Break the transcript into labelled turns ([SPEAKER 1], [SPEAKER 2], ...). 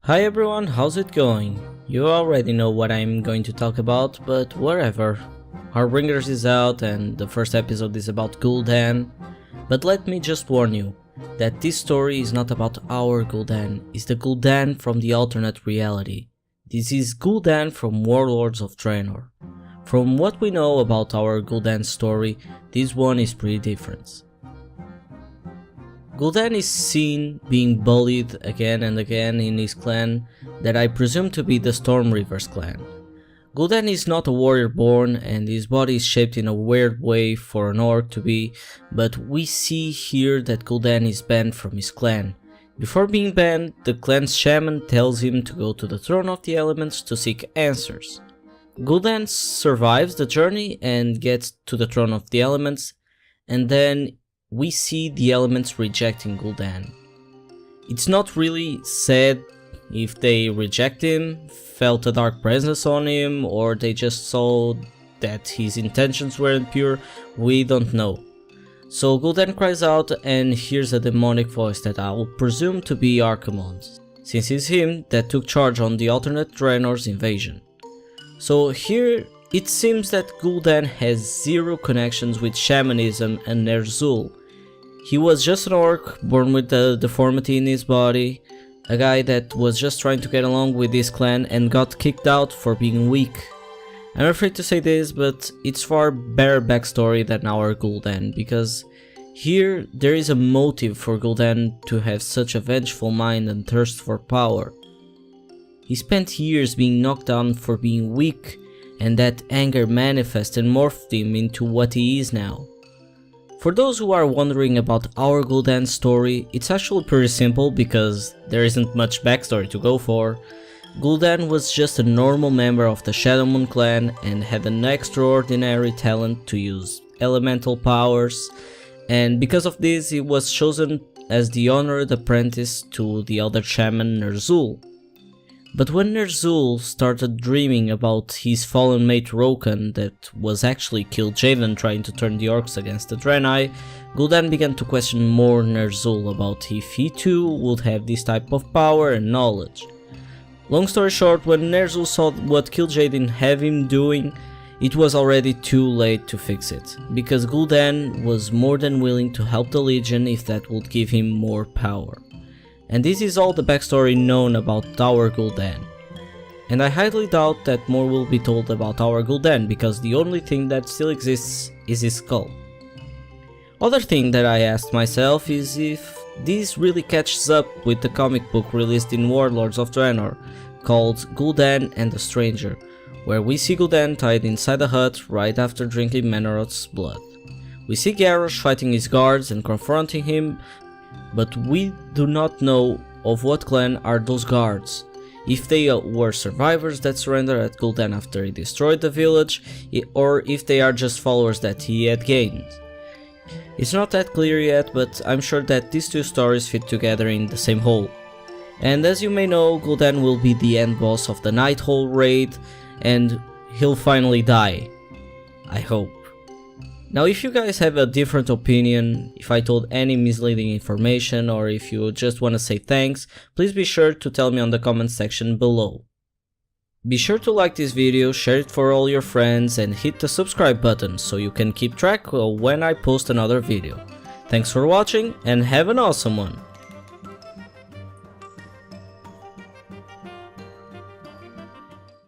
[SPEAKER 1] Hi everyone, how's it going? You already know what I'm going to talk about, but whatever. Harbringers is out and the first episode is about Gul'Dan, but let me just warn you that this story is not about our Gul'Dan, it's the Gul'Dan from the alternate reality. This is Gul'Dan from Warlords of Draenor. From what we know about our Gul'Dan story, this one is pretty different. Gul'Dan is seen being bullied again and again in his clan that I presume to be the Stormreavers clan. Gul'Dan is not a warrior born and his body is shaped in a weird way for an orc to be, but we see here that Gul'Dan is banned from his clan. Before being banned, the clan's shaman tells him to go to the Throne of the Elements to seek answers. Gul'Dan survives the journey and gets to the Throne of the Elements, and then we see the elements rejecting Gul'Dan. It's not really said if they reject him, felt a dark presence on him, or they just saw that his intentions weren't pure, we don't know. So Gul'Dan cries out and hears a demonic voice that I will presume to be Archimonde's, since it's him that took charge on the alternate Draenor's invasion. So here it seems that Gul'Dan has zero connections with shamanism and Ner'zhul. He was just an orc, born with a deformity in his body, a guy that was just trying to get along with his clan and got kicked out for being weak. I'm afraid to say this, but it's far better backstory than our Gul'Dan, because here there is a motive for Gul'Dan to have such a vengeful mind and thirst for power. He spent years being knocked down for being weak, and that anger manifested and morphed him into what he is now. For those who are wondering about our Gul'Dan story, it's actually pretty simple because there isn't much backstory to go for. Gul'Dan was just a normal member of the Shadowmoon clan and had an extraordinary talent to use elemental powers, and because of this he was chosen as the honored apprentice to the elder shaman Ner'zhul. But when Ner'zhul started dreaming about his fallen mate Rokan that was actually kil'jaeden trying to turn the orcs against the Draenei, Gul'Dan began to question more Ner'zhul about if he too would have this type of power and knowledge. Long story short, when Ner'zhul saw what kil'jaeden have him doing, it was already too late to fix it, because Gul'Dan was more than willing to help the Legion if that would give him more power. And this is all the backstory known about our Gul'Dan. And I highly doubt that more will be told about our Gul'Dan, because the only thing that still exists is his skull. Other thing that I asked myself is if this really catches up with the comic book released in Warlords of Draenor, called Gul'Dan and the Stranger, where we see Gul'Dan tied inside a hut right after drinking Menoroth's blood. We see Garrosh fighting his guards and confronting him, but we do not know of what clan are those guards, if they were survivors that surrendered at Gul'Dan after he destroyed the village, or if they are just followers that he had gained. It's not that clear yet, but I'm sure that these two stories fit together in the same whole. And as you may know, Gul'Dan will be the end boss of the Nighthole raid, and he'll finally die. I hope. Now, if you guys have a different opinion, if I told any misleading information, or if you just want to say thanks, please be sure to tell me on the comment section below. Be sure to like this video, share it for all your friends, and hit the subscribe button so you can keep track of when I post another video. Thanks for watching, and have an awesome one!